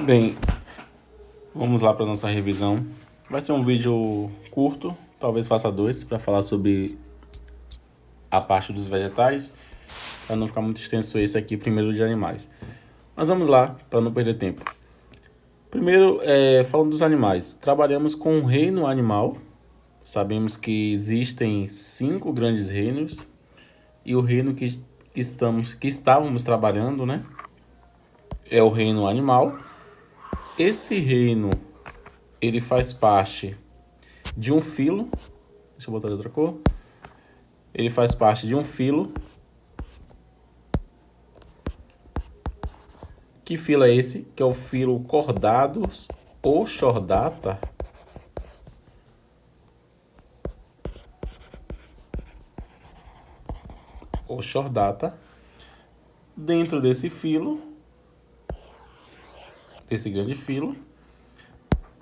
Bem, vamos lá para nossa revisão. Vai ser um vídeo curto, talvez faça dois, para falar sobre a parte dos vegetais, para não ficar muito extenso esse aqui, primeiro de animais. Mas vamos lá, para não perder tempo. Primeiro, falando dos animais, trabalhamos com o reino animal. Sabemos que existem 5 grandes reinos e o reino que estávamos trabalhando, né, é o reino animal. Esse reino, ele faz parte de um filo. Deixa eu botar de outra cor. Ele faz parte de um filo. Que filo é esse? Que é o filo Chordatus ou Chordata. Ou Chordata. Dentro desse filo, desse grande filo,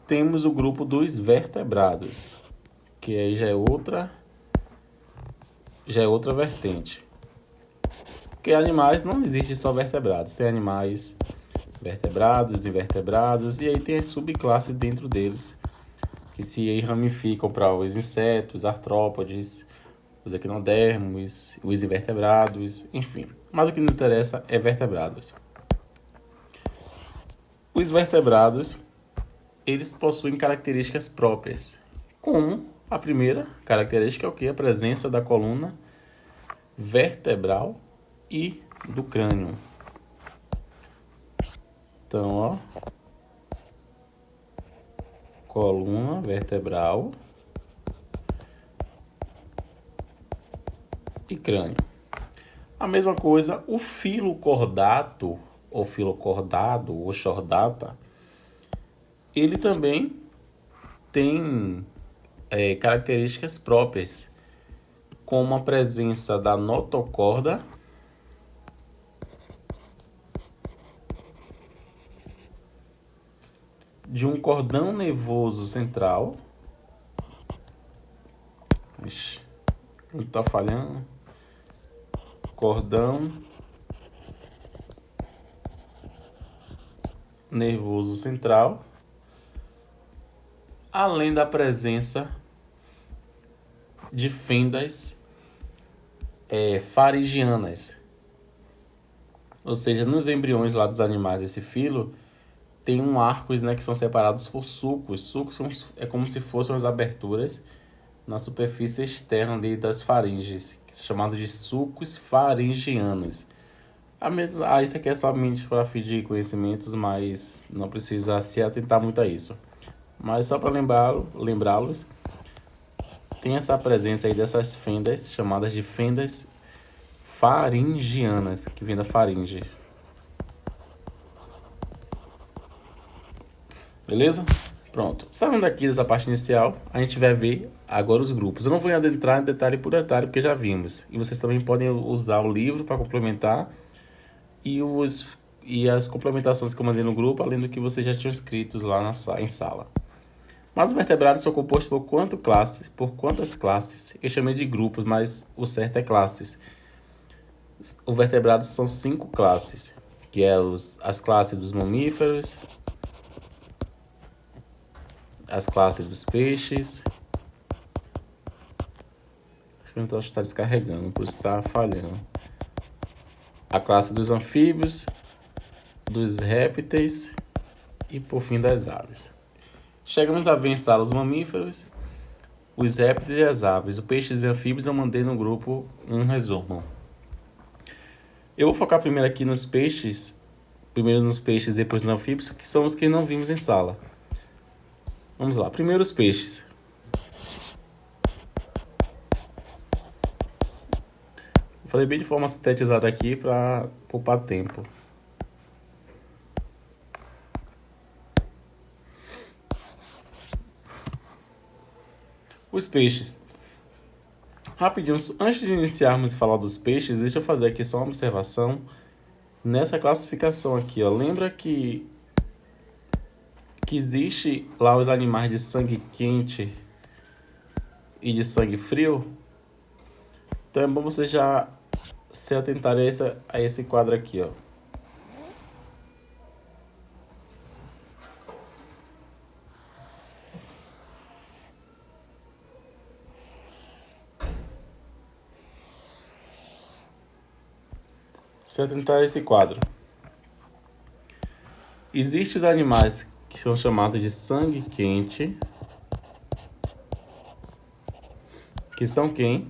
temos o grupo dos vertebrados, que aí já é outra vertente. Porque animais não existe só vertebrados, tem animais vertebrados, invertebrados, e aí tem as subclasses dentro deles, que se ramificam para os insetos, artrópodes, os equinodermos, os invertebrados, enfim. Mas o que nos interessa é vertebrados. Os vertebrados, eles possuem características próprias, como a primeira característica é o que? A presença da coluna vertebral e do crânio. Então, ó, coluna vertebral e crânio. A mesma coisa, o filo cordato, ou filo cordado, ou chordata, ele também tem características próprias, como a presença da notocorda, de um cordão nervoso central. Ixi, não tá falhando. Cordão nervoso central, além da presença de fendas faringianas. Ou seja, nos embriões lá dos animais desse filo, tem arcos, né, que são separados por sulcos. Sulcos é como se fossem as aberturas na superfície externa das faringes, chamados de sulcos faringianos. Isso aqui é somente para fim de conhecimentos, mas não precisa se atentar muito a isso. Mas só para lembrá-los, tem essa presença aí dessas fendas, chamadas de fendas faringianas, que vem da faringe. Beleza? Pronto. Saindo daqui dessa parte inicial, a gente vai ver agora os grupos. Eu não vou adentrar em detalhe por detalhe, porque já vimos. E vocês também podem usar o livro para complementar e as complementações que eu mandei no grupo, além do que vocês já tinham escrito lá em sala. Mas os vertebrados são compostos por quantas classes? Eu chamei de grupos, mas o certo é classes. Os vertebrados são 5 classes, que é as classes dos mamíferos, as classes dos peixes. Acho que está descarregando, por isso está falhando. A classe dos anfíbios, dos répteis e por fim das aves. Chegamos a ver em sala os mamíferos, os répteis e as aves. Os peixes e anfíbios eu mandei no grupo um resumo. Eu vou focar primeiro aqui nos peixes, depois nos anfíbios, que são os que não vimos em sala. Vamos lá, primeiro os peixes. Falei bem de forma sintetizada aqui para poupar tempo. Os peixes. Rapidinho, antes de iniciarmos a falar dos peixes, deixa eu fazer aqui só uma observação. Nessa classificação aqui, ó, lembra que existe lá os animais de sangue quente e de sangue frio? Então é bom você já se atentar a esse quadro aqui, ó. Se atentar a esse quadro. Existem os animais que são chamados de sangue quente, que são quem?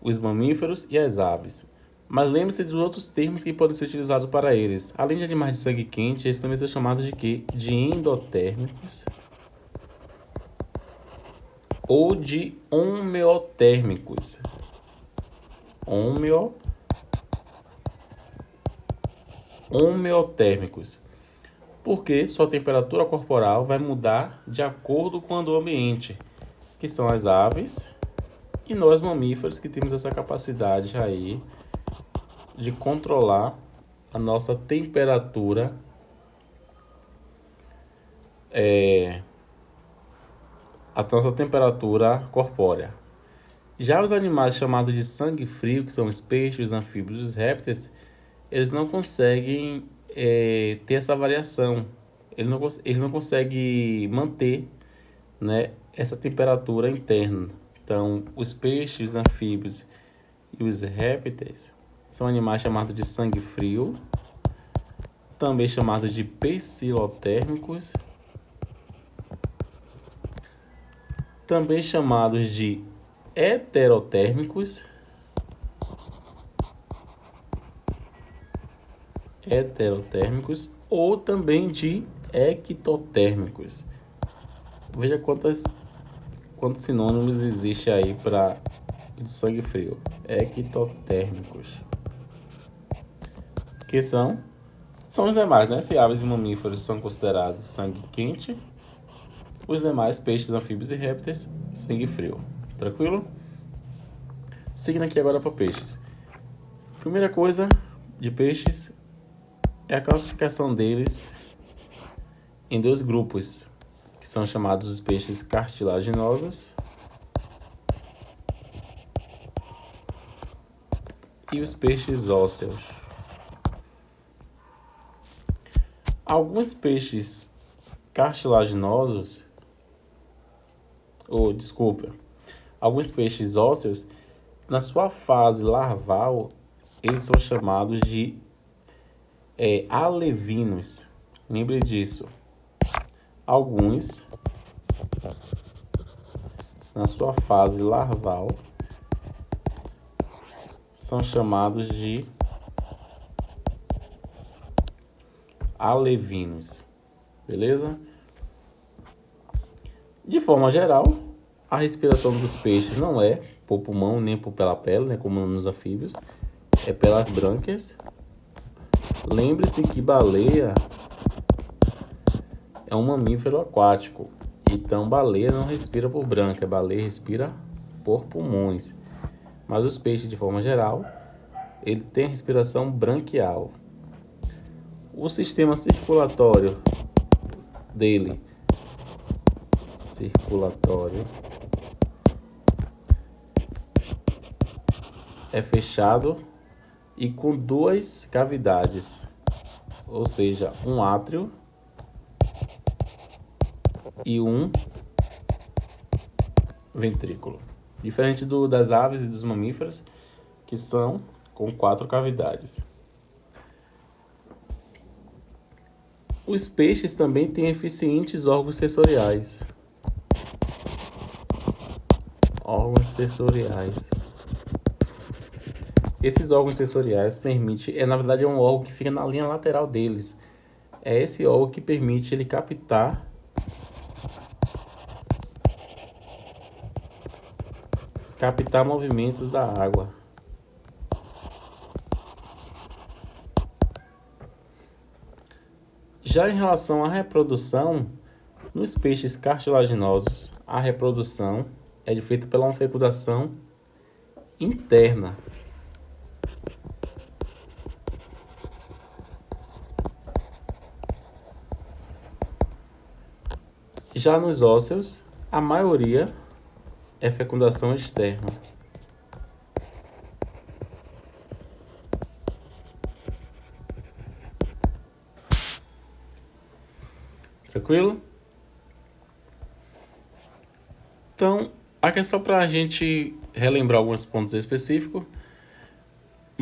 Os mamíferos e as aves. Mas lembre-se dos outros termos que podem ser utilizados para eles. Além de animais de sangue quente, eles também são chamados de quê? De endotérmicos ou de homeotérmicos. Homeotérmicos. Porque sua temperatura corporal vai mudar de acordo com o ambiente, que são as aves e nós mamíferos que temos essa capacidade aí de controlar a nossa temperatura corpórea. Já os animais chamados de sangue frio, que são os peixes, os anfíbios e os répteis, eles não conseguem ter essa variação. Eles não conseguem manter, né, essa temperatura interna. Então, os peixes, os anfíbios e os répteis são animais chamados de sangue frio, também chamados de pecilotérmicos, também chamados de heterotérmicos, ou também de ectotérmicos. Veja quantos sinônimos existe aí para de sangue frio. Ectotérmicos. Que são os demais, né? Se aves e mamíferos são considerados sangue quente, os demais peixes, anfíbios e répteis, sangue frio. Tranquilo? Seguindo aqui agora para peixes. Primeira coisa de peixes é a classificação deles em dois grupos, que são chamados os peixes cartilaginosos e os peixes ósseos. Alguns peixes cartilaginosos, alguns peixes ósseos, na sua fase larval, eles são chamados de alevinos. Lembre disso. Alguns, na sua fase larval, são chamados de alevinos. Beleza? De forma geral, a respiração dos peixes não é por pulmão nem pela pele, né, como nos anfíbios, é pelas brânquias. Lembre-se que baleia é um mamífero aquático, então baleia não respira por brânquia, baleia respira por pulmões. Mas os peixes, de forma geral, ele tem respiração branquial. O sistema circulatório dele, é fechado e com duas cavidades, ou seja, um átrio e um ventrículo. Diferente das aves e dos mamíferos, que são com 4 cavidades. Os peixes também têm eficientes órgãos sensoriais. Esses órgãos sensoriais permitem, na verdade é um órgão que fica na linha lateral deles. É esse órgão que permite ele captar movimentos da água. Já em relação à reprodução, nos peixes cartilaginosos, a reprodução é feita pela uma fecundação interna. Já nos ósseos, a maioria é fecundação externa. Tranquilo? Então, aqui é só para a gente relembrar alguns pontos específicos.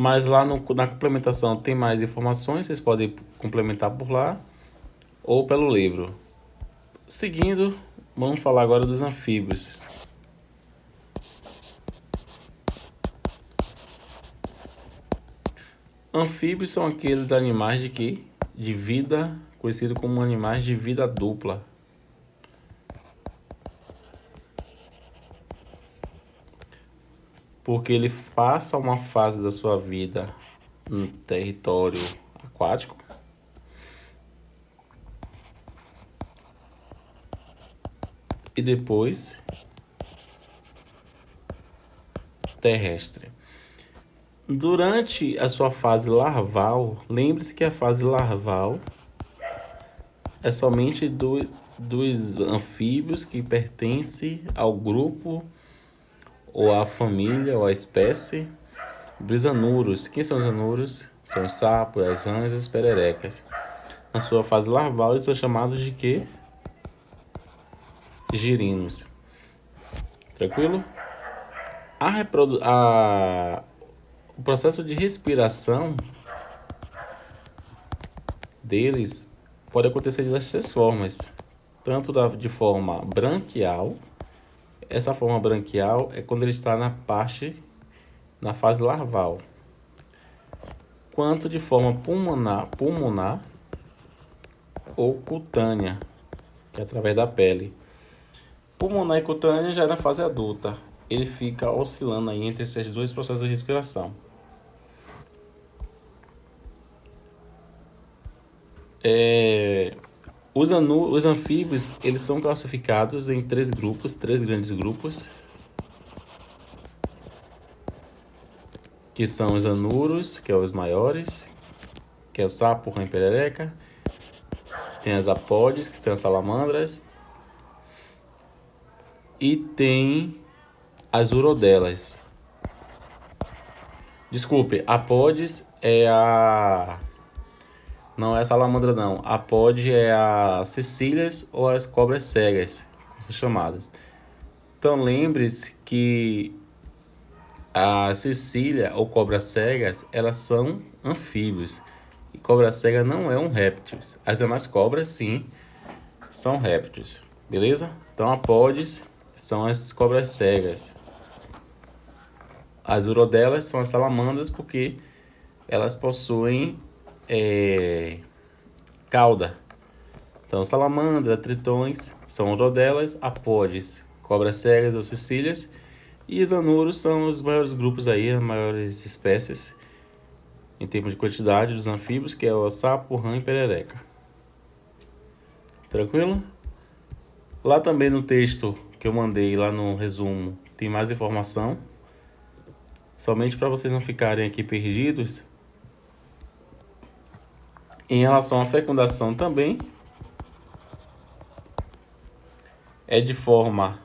Mas lá na complementação tem mais informações, vocês podem complementar por lá ou pelo livro. Seguindo, vamos falar agora dos anfíbios. Anfíbios são aqueles animais de vida, conhecido como animais de vida dupla. Porque ele passa uma fase da sua vida no território aquático e depois terrestre. Durante a sua fase larval, lembre-se que a fase larval é somente dos anfíbios que pertencem ao grupo ou à família ou à espécie dos anuros. Quem são os anuros? São os sapos, as rãs e as pererecas. Na sua fase larval, eles são chamados de quê? Girinos. Tranquilo? O processo de respiração deles pode acontecer das três formas. Tanto de forma branquial. Essa forma branquial é quando ele está na fase larval. Quanto de forma pulmonar ou cutânea, que é através da pele. Pulmonar e cutânea já é na fase adulta. Ele fica oscilando aí entre esses dois processos de respiração. Os anfíbios, eles são classificados em três grandes grupos, que são os anuros, que é os maiores, que é o sapo, rã e perereca. Tem as apodes, que são as salamandras. E tem as urodelas. Desculpe, apodes não é a salamandra não. Apode é as cecílias ou as cobras cegas, como são chamadas. Então lembre-se que a cecília ou cobras cegas, elas são anfíbios. E cobra cega não é um réptil. As demais cobras, sim, são répteis. Beleza? Então, apodes são as cobras cegas. As urodelas são as salamandras porque elas possuem cauda. Então, salamandra, tritões são urodelas, apodes, cobras cegas ou cecílias. E os anuros são os maiores grupos aí, as maiores espécies em termos de quantidade dos anfíbios, que é o sapo, rã e perereca. Tranquilo? Lá também no texto que eu mandei, lá no resumo, tem mais informação. Somente para vocês não ficarem aqui perdidos. Em relação à fecundação também, é de forma,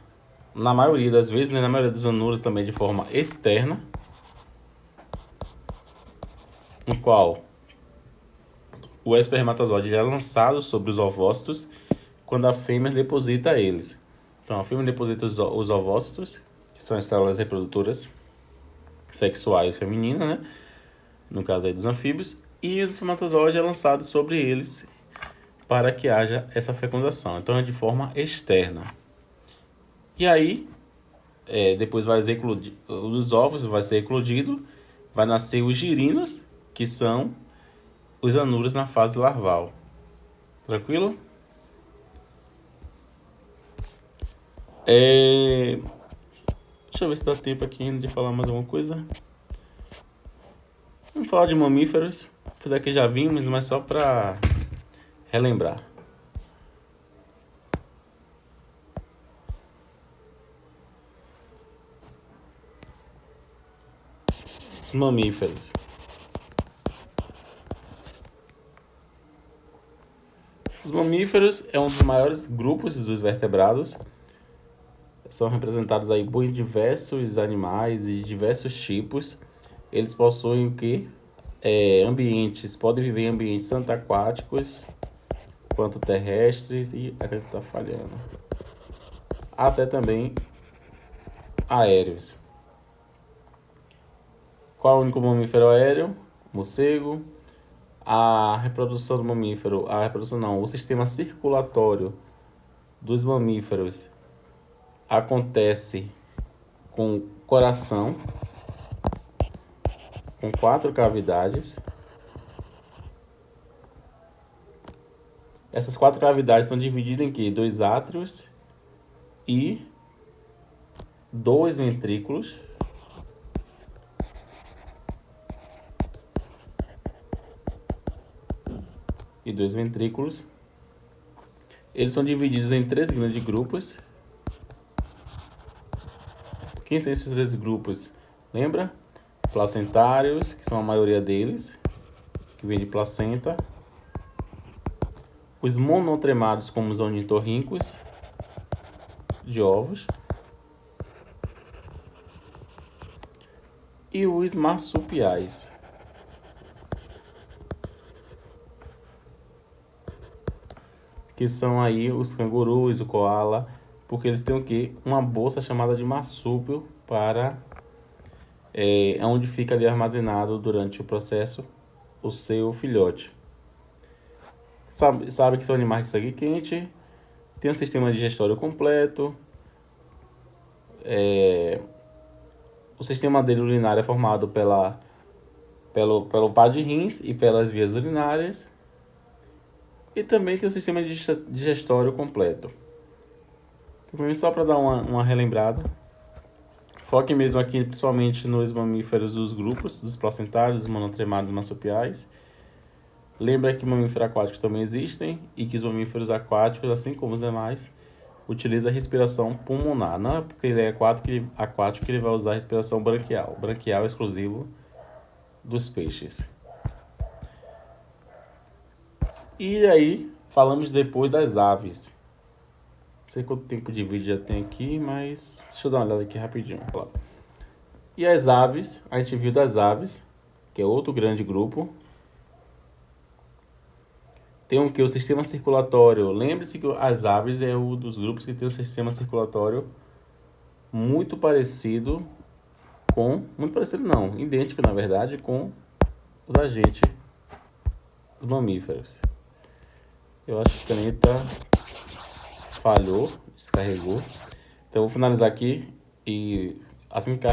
na maioria das vezes, né, na maioria dos anuros também de forma externa, no qual o espermatozoide é lançado sobre os ovócitos quando a fêmea deposita eles. Então, a fêmea deposita os ovócitos, que são as células reprodutoras sexuais femininas, né? No caso aí dos anfíbios, e o espermatozoide é lançado sobre eles para que haja essa fecundação. Então, é de forma externa. E aí, depois vai eclodir, os ovos vai ser eclodido, vai nascer os girinos, que são os anuros na fase larval. Tranquilo? Deixa eu ver se dá tempo aqui ainda de falar mais alguma coisa. Vamos falar de mamíferos. Apesar que já vimos, mas só para relembrar. Mamíferos. Os mamíferos é um dos maiores grupos dos vertebrados. São representados aí por diversos animais e diversos tipos. Eles possuem o que? Ambientes, podem viver em ambientes tanto aquáticos quanto terrestres e aqui está falhando. Até também aéreos. Qual é o único mamífero aéreo? Morcego. A reprodução do mamífero, o sistema circulatório dos mamíferos acontece com coração, com 4 cavidades. Essas 4 cavidades são divididas em quê? 2 átrios e 2 ventrículos. E 2 ventrículos. Eles são divididos em 3 grandes grupos. Quem são esses 3 grupos? Lembra? Placentários, que são a maioria deles, que vem de placenta. Os monotremados, como os ornitorrincos, de ovos. E os marsupiais. Que são aí os cangurus, o koala, porque eles têm o quê? Uma bolsa chamada de marsúpio para onde fica ali armazenado durante o processo o seu filhote. Sabe que são animais de sangue quente, tem um sistema digestório completo, o sistema dele urinário é formado pelo par de rins e pelas vias urinárias, e também tem o sistema digestório completo. Só para dar uma relembrada, foque mesmo aqui principalmente nos mamíferos dos grupos, dos placentários, dos monotremados e marsupiais. Lembra que mamíferos aquáticos também existem e que os mamíferos aquáticos, assim como os demais, utilizam a respiração pulmonar. Não é porque ele é aquático que ele vai usar a respiração branquial. Branquial é exclusivo dos peixes. E aí, falamos depois das aves. Não sei quanto tempo de vídeo já tem aqui, mas deixa eu dar uma olhada aqui rapidinho. E as aves, a gente viu das aves, que é outro grande grupo. Tem o que? O sistema circulatório. Lembre-se que as aves é um dos grupos que tem um sistema circulatório muito parecido com... Muito parecido não, idêntico na verdade com o da gente, os mamíferos. Eu acho que a caneta falhou, descarregou. Então eu vou finalizar aqui e assim que